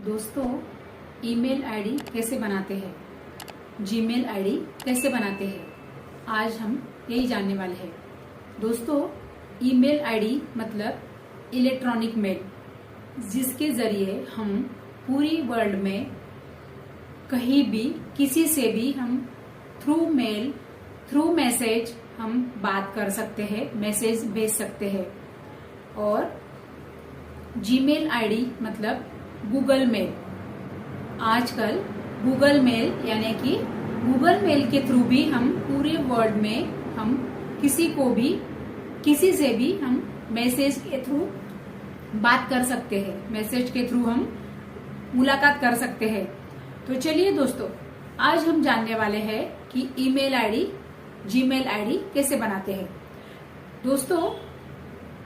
दोस्तों, email ID कैसे बनाते हैं, जीमेल आईडी कैसे बनाते हैं, आज हम यही जानने वाले हैं। दोस्तों, ईमेल आईडी मतलब इलेक्ट्रॉनिक मेल, जिसके जरिए हम पूरी वर्ल्ड में कहीं भी किसी से भी हम थ्रू मेल, थ्रू मैसेज हम बात कर सकते हैं, मैसेज भेज सकते हैं। और जीमेल आईडी मतलब गूगल मेल। आजकल गूगल मेल यानी कि गूगल मेल के थ्रू भी हम पूरे वर्ल्ड में हम किसी को भी किसी से भी हम मैसेज के थ्रू बात कर सकते हैं, मैसेज के थ्रू हम मुलाकात कर सकते हैं। तो चलिए दोस्तों, आज हम जानने वाले हैं कि ईमेल आईडी, जीमेल आईडी कैसे बनाते हैं। दोस्तों,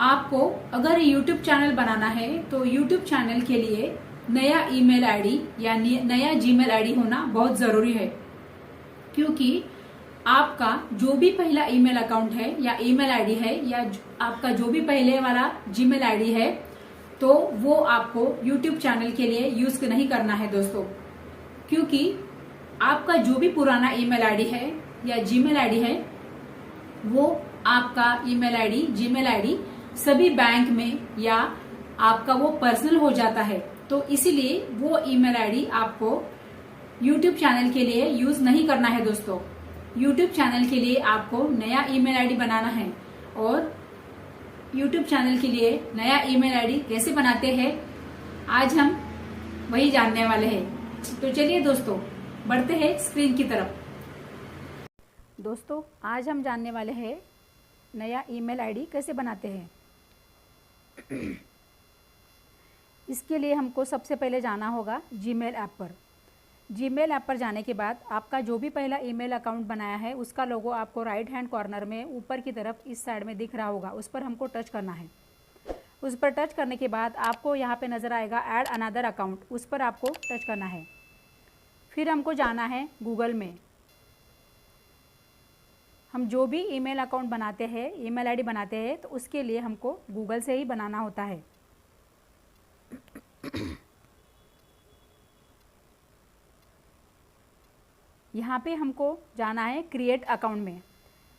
आपको अगर यूट्यूब चैनल बनाना है तो यूट्यूब चैनल के लिए नया ईमेल आईडी या नया जीमेल आईडी होना बहुत जरूरी है, क्योंकि आपका जो भी पहला ईमेल अकाउंट है या ईमेल आईडी है या आपका जो भी पहले वाला जीमेल आईडी है, तो वो आपको यूट्यूब चैनल के लिए यूज नहीं करना है दोस्तों। क्योंकि आपका जो भी पुराना ईमेल आईडी है या जीमेल आईडी है, वो आपका ईमेल आईडी, जीमेल आईडी सभी बैंक में या आपका वो पर्सनल हो जाता है। तो इसीलिए वो ईमेल आईडी आपको यूट्यूब चैनल के लिए यूज नहीं करना है दोस्तों। यूट्यूब चैनल के लिए आपको नया ईमेल आईडी बनाना है। और यूट्यूब चैनल के लिए नया ईमेल आईडी कैसे बनाते हैं, आज हम वही जानने वाले हैं। तो चलिए दोस्तों, बढ़ते हैं स्क्रीन की तरफ। दोस्तों, आज हम जानने वाले हैं नया ईमेल आईडी कैसे बनाते हैं। इसके लिए हमको सबसे पहले जाना होगा जीमेल ऐप पर। जीमेल ऐप पर जाने के बाद आपका जो भी पहला ईमेल अकाउंट बनाया है उसका लोगो आपको राइट हैंड कॉर्नर में ऊपर की तरफ इस साइड में दिख रहा होगा, उस पर हमको टच करना है। उस पर टच करने के बाद आपको यहाँ पे नज़र आएगा ऐड अनदर अकाउंट, उस पर आपको टच करना है। फिर हमको जाना है गूगल में। हम जो भी ईमेल अकाउंट बनाते हैं, ईमेल आईडी बनाते हैं, तो उसके लिए हमको गूगल से ही बनाना होता है। यहाँ पे हमको जाना है क्रिएट अकाउंट में।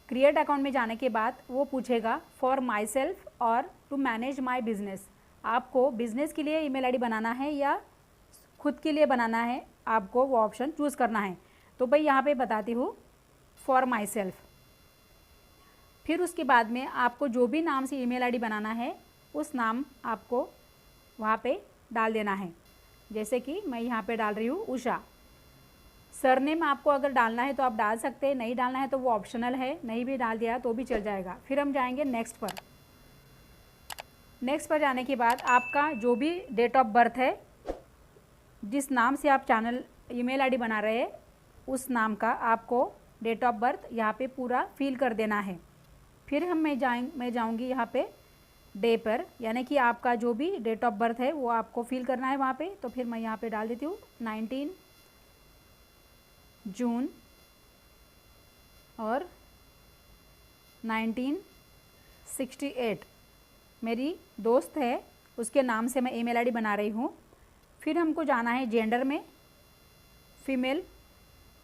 क्रिएट अकाउंट में जाने के बाद वो पूछेगा फॉर माई सेल्फ और टू मैनेज माई बिजनेस। आपको बिजनेस के लिए ईमेल आईडी बनाना है या खुद के लिए बनाना है, आपको वो ऑप्शन चूज़ करना है। तो भाई यहाँ पे बताती हूँ फॉर माई सेल्फ। फिर उसके बाद में आपको जो भी नाम से ईमेल आईडी बनाना है उस नाम आपको वहाँ पे डाल देना है। जैसे कि मैं यहाँ पे डाल रही हूँ उषा। सरनेम आपको अगर डालना है तो आप डाल सकते हैं, नहीं डालना है तो वो ऑप्शनल है, नहीं भी डाल दिया तो भी चल जाएगा। फिर हम जाएंगे नेक्स्ट पर। नेक्स्ट पर जाने के बाद आपका जो भी डेट ऑफ बर्थ है, जिस नाम से आप चैनल ईमेल आईडी बना रहे हैं उस नाम का आपको डेट ऑफ बर्थ यहाँ पे पूरा फिल कर देना है। फिर मैं जाऊँगी यहाँ पे डे पर, यानी कि आपका जो भी डेट ऑफ बर्थ है वो आपको फिल करना है वहाँ पे। तो फिर मैं यहाँ पे डाल देती हूँ 19 जून और 1968। मेरी दोस्त है, उसके नाम से मैं ईमेल आईडी बना रही हूँ। फिर हमको जाना है जेंडर में, फीमेल।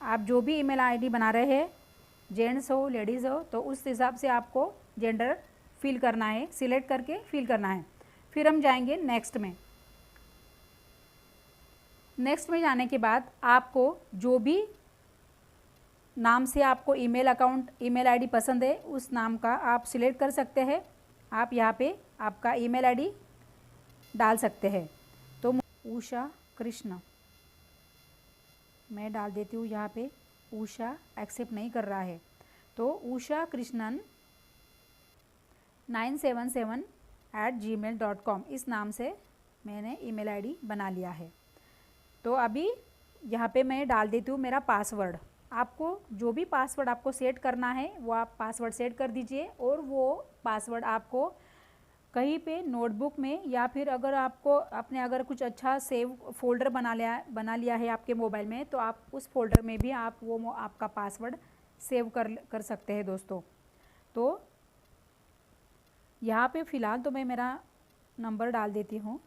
आप जो भी ईमेल आईडी बना रहे हैं, जेंट्स हो लेडीज़ हो, तो उस हिसाब से आपको जेंडर फिल करना है, सिलेक्ट करके फिल करना है। फिर हम जाएंगे नेक्स्ट में। नेक्स्ट में जाने के बाद आपको जो भी नाम से आपको ईमेल अकाउंट, ईमेल आईडी पसंद है उस नाम का आप सिलेक्ट कर सकते हैं। आप यहाँ पे आपका ईमेल आईडी डाल सकते हैं। तो उषा कृष्ण मैं डाल देती हूँ यहाँ पे। उषा एक्सेप्ट नहीं कर रहा है, तो उषा कृष्णन 977@gmail.com इस नाम से मैंने ईमेल आईडी बना लिया है। तो अभी यहाँ पे मैं डाल देती हूँ मेरा पासवर्ड। आपको जो भी पासवर्ड आपको सेट करना है वो आप पासवर्ड सेट कर दीजिए। और वो पासवर्ड आपको कहीं पे नोटबुक में या फिर अगर आपको अपने अगर कुछ अच्छा सेव फोल्डर बना लिया है आपके मोबाइल में, तो आप उस फोल्डर में भी आप वो आपका पासवर्ड सेव कर सकते हैं दोस्तों। तो यहाँ पे फ़िलहाल तो मैं मेरा नंबर डाल देती हूँ।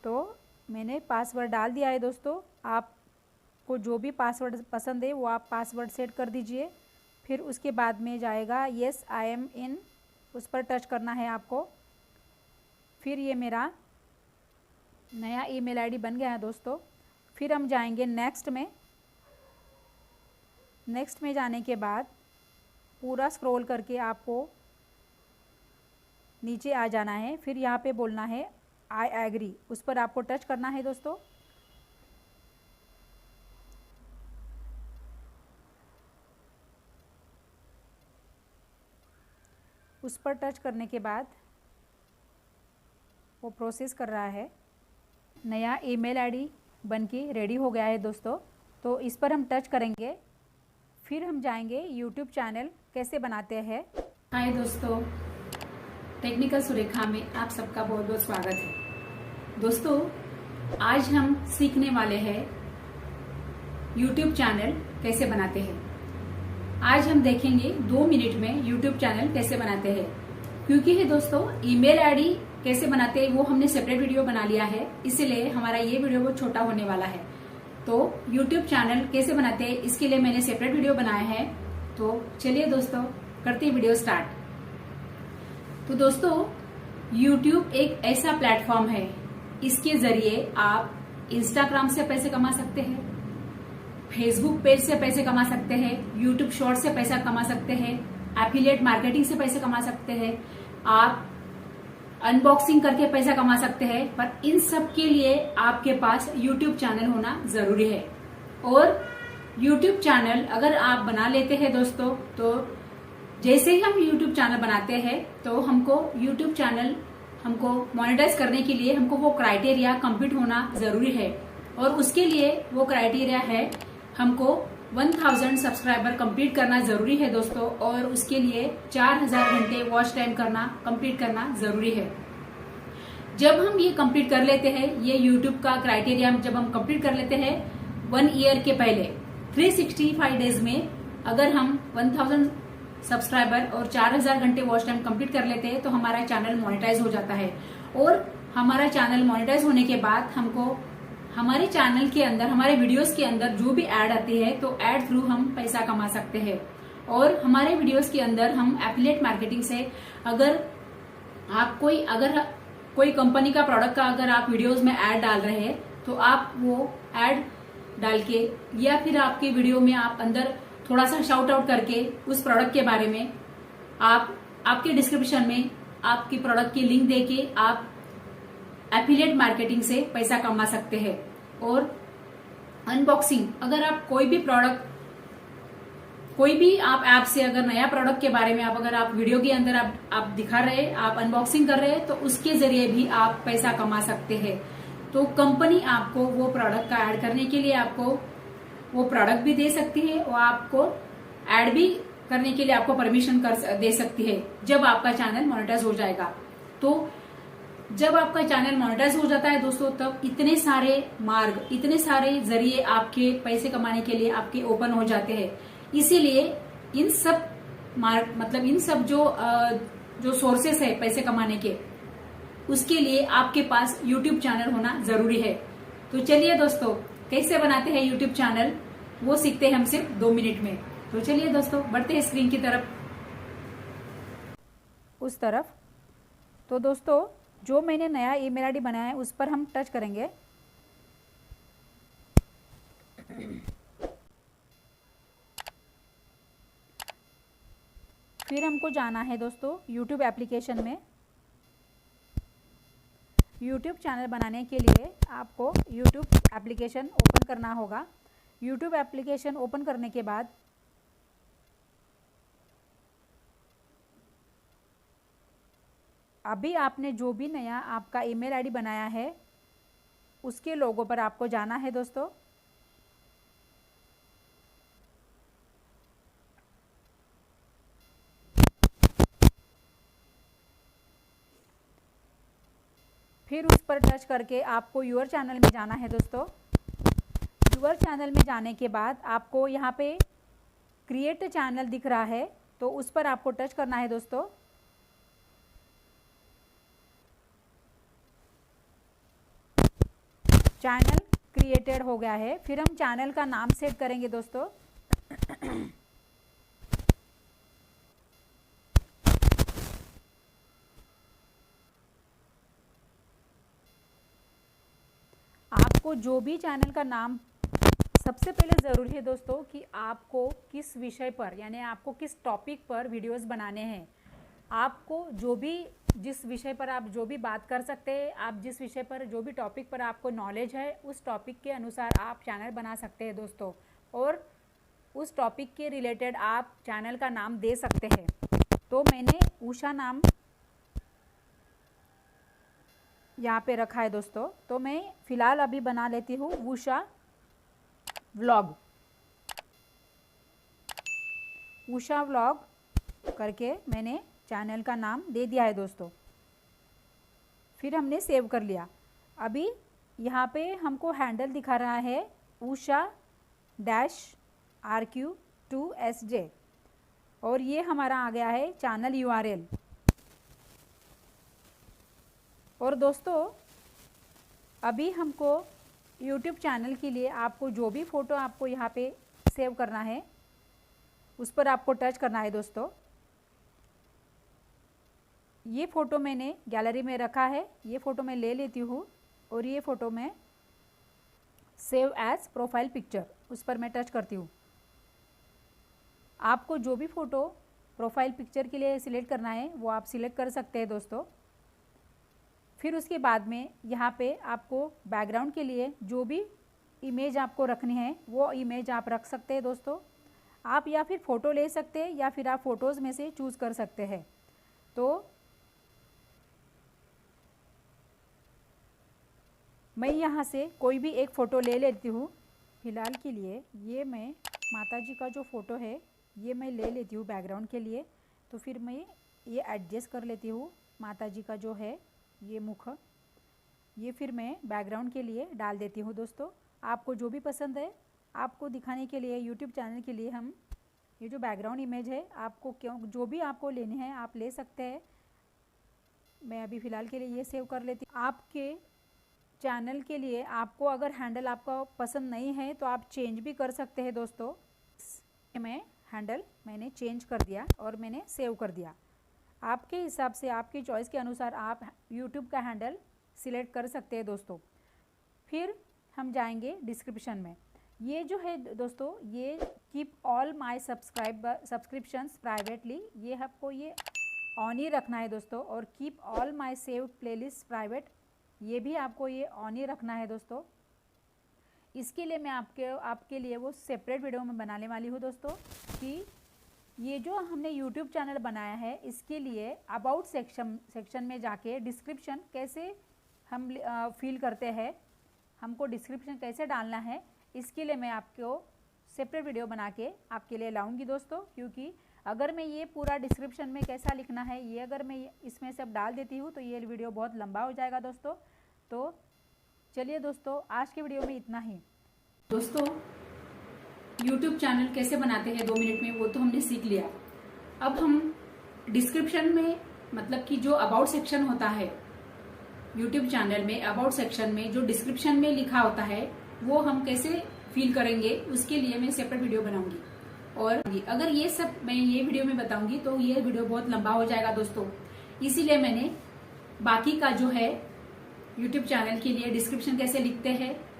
तो मैंने पासवर्ड डाल दिया है दोस्तों। आपको जो भी पासवर्ड पसंद है वो आप पासवर्ड सेट कर दीजिए। फिर उसके बाद में जाएगा येस आई एम इन, उस पर टच करना है आपको। फिर ये मेरा नया ईमेल आईडी बन गया है दोस्तों। फिर हम जाएंगे नेक्स्ट में। नेक्स्ट में जाने के बाद पूरा स्क्रॉल करके आपको नीचे आ जाना है। फिर यहाँ पे बोलना है आई एग्री, उस पर आपको टच करना है दोस्तों। उस पर टच करने के बाद वो प्रोसेस कर रहा है। नया ईमेल आईडी बनके रेडी हो गया है दोस्तों। तो इस पर हम टच करेंगे। फिर हम जाएंगे यूट्यूब चैनल कैसे बनाते हैं। हाय दोस्तों, टेक्निकल सुरेखा में आप सबका बहुत बहुत स्वागत है। दोस्तों, आज हम सीखने वाले हैं यूट्यूब चैनल कैसे बनाते हैं। आज हम देखेंगे 2 मिनट में यूट्यूब चैनल कैसे बनाते हैं। क्योंकि है दोस्तों, ईमेल आईडी कैसे बनाते हैं वो हमने सेपरेट वीडियो बना लिया है, इसलिए हमारा ये वीडियो बहुत छोटा होने वाला है। तो यूट्यूब चैनल कैसे बनाते हैं इसके लिए मैंने सेपरेट वीडियो बनाया है। तो चलिए दोस्तों, करते हैं वीडियो स्टार्ट। तो दोस्तों, YouTube एक ऐसा प्लेटफॉर्म है, इसके जरिए आप इंस्टाग्राम से पैसे कमा सकते हैं, फेसबुक पेज से पैसे कमा सकते हैं, YouTube शॉर्ट से पैसा कमा सकते हैं, एफिलिएट मार्केटिंग से पैसे कमा सकते हैं, आप अनबॉक्सिंग करके पैसा कमा सकते हैं। पर इन सब के लिए आपके पास YouTube चैनल होना जरूरी है। और YouTube चैनल अगर आप बना लेते हैं दोस्तों, तो जैसे ही हम YouTube चैनल बनाते हैं तो हमको YouTube चैनल हमको मोनेटाइज करने के लिए हमको वो क्राइटेरिया कंप्लीट होना जरूरी है। और उसके लिए वो क्राइटेरिया है हमको 1000 सब्सक्राइबर कंप्लीट करना जरूरी है दोस्तों। और उसके लिए 4000 घंटे वॉच टाइम कंप्लीट करना जरूरी है। जब हम ये कंप्लीट कर लेते हैं, ये YouTube का क्राइटेरिया जब हम कंप्लीट कर लेते हैं 1 ईयर के पहले 365 डेज में, अगर हम 1000 सब्सक्राइबर और 4000 घंटे वॉच टाइम कंप्लीट कर लेते हैं तो हमारा चैनल मोनेटाइज हो जाता है। और हमारा चैनल मोनेटाइज होने के बाद हमको हमारे चैनल के अंदर, हमारे वीडियोस के अंदर जो भी ऐड आती है तो ऐड थ्रू हम पैसा कमा सकते हैं। और हमारे वीडियोस के अंदर हम एफिलिएट मार्केटिंग से अगर कोई कंपनी का प्रोडक्ट का अगर आप वीडियोस में ऐड डाल रहे हैं तो आप वो ऐड डाल के या फिर आपके वीडियो में आप अंदर थोड़ा सा शाउट आउट करके उस प्रोडक्ट के बारे में आपके डिस्क्रिप्शन में आपकी प्रोडक्ट की लिंक देके आप एफिलिएट मार्केटिंग से पैसा कमा सकते हैं। और अनबॉक्सिंग, अगर आप कोई भी आप ऐप से अगर नया प्रोडक्ट के बारे में अगर आप वीडियो के अंदर आप दिखा रहे हैं, आप अनबॉक्सिंग कर रहे हैं, तो उसके जरिए भी आप पैसा कमा सकते हैं। तो कंपनी आपको वो प्रोडक्ट का ऐड करने के लिए आपको वो प्रोडक्ट भी दे सकती है और आपको ऐड भी करने के लिए आपको परमिशन दे सकती है जब आपका चैनल मोनेटाइज हो जाएगा। तो जब आपका चैनल मोनेटाइज हो जाता है दोस्तों, तब इतने सारे मार्ग, इतने सारे जरिए आपके पैसे कमाने के लिए आपके ओपन हो जाते हैं। इसीलिए इन सब मार्ग, मतलब इन सब जो सोर्सेस है पैसे कमाने के, उसके लिए आपके पास यूट्यूब चैनल होना जरूरी है। तो चलिए दोस्तों, कैसे बनाते हैं यूट्यूब चैनल वो सीखते हैं हम सिर्फ 2 मिनट में। तो चलिए दोस्तों, बढ़ते हैं स्क्रीन की तरफ, उस तरफ। तो दोस्तों, जो मैंने नया ईमेल आईडी बनाया है उस पर हम टच करेंगे। फिर हमको जाना है दोस्तों यूट्यूब एप्लीकेशन में। यूट्यूब चैनल बनाने के लिए आपको यूट्यूब एप्लीकेशन ओपन करना होगा। यूट्यूब एप्लीकेशन ओपन करने के बाद अभी आपने जो भी नया आपका ईमेल आईडी बनाया है उसके लोगो पर आपको जाना है दोस्तों। फिर उस पर टच करके आपको यूअर चैनल में जाना है दोस्तों। यूअर चैनल में जाने के बाद आपको यहाँ पे क्रिएट चैनल दिख रहा है, तो उस पर आपको टच करना है दोस्तों। चैनल क्रिएटेड हो गया है। फिर हम चैनल का नाम सेट करेंगे दोस्तों। आपको जो भी चैनल का नाम, सबसे पहले ज़रूरी है दोस्तों कि आपको किस विषय पर, यानी आपको किस टॉपिक पर वीडियोस बनाने हैं। आपको जो भी, जिस विषय पर आप जो भी बात कर सकते हैं, आप जिस विषय पर, जो भी टॉपिक पर आपको नॉलेज है, उस टॉपिक के अनुसार आप चैनल बना सकते हैं दोस्तों। और उस टॉपिक के रिलेटेड आप चैनल का नाम दे सकते हैं। तो मैंने उषा नाम यहाँ पे रखा है दोस्तों। तो मैं फ़िलहाल अभी बना लेती हूँ उषा व्लॉग। उषा व्लॉग करके मैंने चैनल का नाम दे दिया है दोस्तों। फिर हमने सेव कर लिया। अभी यहाँ पे हमको हैंडल दिखा रहा है usha-rq2sj, और ये हमारा आ गया है चैनल URL। और दोस्तों अभी हमको YouTube चैनल के लिए आपको जो भी फ़ोटो आपको यहाँ पे सेव करना है, उस पर आपको टच करना है दोस्तों। ये फ़ोटो मैंने गैलरी में रखा है, ये फ़ोटो मैं ले लेती हूँ और ये फ़ोटो मैं सेव एज प्रोफाइल पिक्चर, उस पर मैं टच करती हूँ। आपको जो भी फ़ोटो प्रोफाइल पिक्चर के लिए सिलेक्ट करना है वो आप सिलेक्ट कर सकते हैं दोस्तों। फिर उसके बाद में यहाँ पे आपको बैकग्राउंड के लिए जो भी इमेज आपको रखनी है वो इमेज आप रख सकते हैं दोस्तों। आप या फिर फ़ोटो ले सकते हैं या फिर आप फ़ोटोज़ में से चूज़ कर सकते हैं। तो मैं यहाँ से कोई भी एक फ़ोटो ले लेती हूँ। फ़िलहाल के लिए ये मैं माताजी का जो फ़ोटो है ये मैं ले लेती हूँ बैकग्राउंड के लिए। तो फिर मैं ये एडजस्ट कर लेती हूँ माताजी का जो है ये मुख, ये फिर मैं बैकग्राउंड के लिए डाल देती हूँ दोस्तों। आपको जो भी पसंद है, आपको दिखाने के लिए यूट्यूब चैनल के लिए हम ये जो बैकग्राउंड इमेज है, आपको क्यों जो भी आपको लेने हैं आप ले सकते हैं। मैं अभी फ़िलहाल के लिए ये सेव कर लेती हूँ। आपके चैनल के लिए आपको अगर हैंडल आपका पसंद नहीं है तो आप चेंज भी कर सकते हैं दोस्तों। मैं हैंडल मैंने चेंज कर दिया और मैंने सेव कर दिया। आपके हिसाब से, आपकी चॉइस के अनुसार आप YouTube का हैंडल सिलेक्ट कर सकते हैं दोस्तों। फिर हम जाएंगे डिस्क्रिप्शन में। ये जो है दोस्तों, ये keep all my subscriptions privately, ये आपको ये ऑन ही रखना है दोस्तों। और keep all my saved playlist private, ये भी आपको ये ऑन ही रखना है दोस्तों। इसके लिए मैं आपके लिए वो सेपरेट वीडियो में बनाने वाली हूँ दोस्तों, कि ये जो हमने YouTube चैनल बनाया है इसके लिए अबाउट सेक्शन में जाके डिस्क्रिप्शन कैसे हम फील करते हैं, हमको डिस्क्रिप्शन कैसे डालना है, इसके लिए मैं आपको सेपरेट वीडियो बना के आपके लिए लाऊंगी दोस्तों। क्योंकि अगर मैं ये पूरा डिस्क्रिप्शन में कैसा लिखना है ये अगर मैं इसमें सब डाल देती हूँ तो ये वीडियो बहुत लंबा हो जाएगा दोस्तों। तो चलिए दोस्तों, आज के वीडियो में इतना ही। दोस्तों YouTube चैनल कैसे बनाते हैं 2 मिनट में वो तो हमने सीख लिया। अब हम डिस्क्रिप्शन में, मतलब कि जो अबाउट सेक्शन होता है YouTube चैनल में, अबाउट सेक्शन में जो डिस्क्रिप्शन में लिखा होता है वो हम कैसे फील करेंगे, उसके लिए मैं सेपरेट वीडियो बनाऊंगी। और अगर ये सब मैं ये वीडियो में बताऊंगी तो ये वीडियो बहुत लंबा हो जाएगा दोस्तों। इसीलिए मैंने बाकी का जो है YouTube चैनल के लिए डिस्क्रिप्शन कैसे लिखते हैं,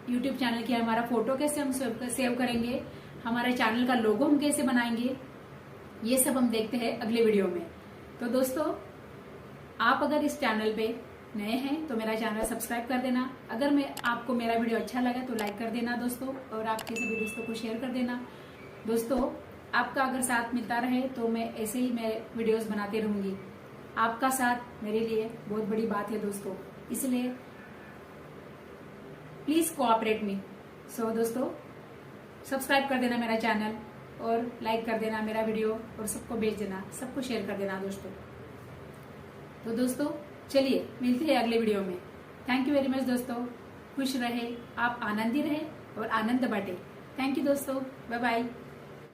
YouTube चैनल की हमारा फोटो कैसे हम सेव करेंगे, हमारे चैनल का लोगो हम कैसे बनाएंगे, ये सब हम देखते हैं अगले वीडियो में। तो दोस्तों, आप अगर इस चैनल पे नए हैं तो मेरा चैनल सब्सक्राइब कर देना। अगर आपको मेरा वीडियो अच्छा लगा तो लाइक कर देना दोस्तों, और आपके सभी दोस्तों को शेयर कर देना। दोस्तों, आपका अगर साथ मिलता रहे तो मैं ऐसे ही मैं वीडियोस बनाते रहूंगी। आपका साथ मेरे लिए बहुत बड़ी बात है दोस्तों, इसलिए प्लीज कोऑपरेट मी। सो दोस्तों, सब्सक्राइब कर देना मेरा चैनल और लाइक कर देना मेरा वीडियो और सबको भेज देना, सबको शेयर कर देना दोस्तों। तो दोस्तों चलिए मिलते हैं अगले वीडियो में। थैंक यू वेरी मच दोस्तों। खुश रहे आप, आनंदी रहे और आनंद बांटे। थैंक यू दोस्तों, बाय बाय।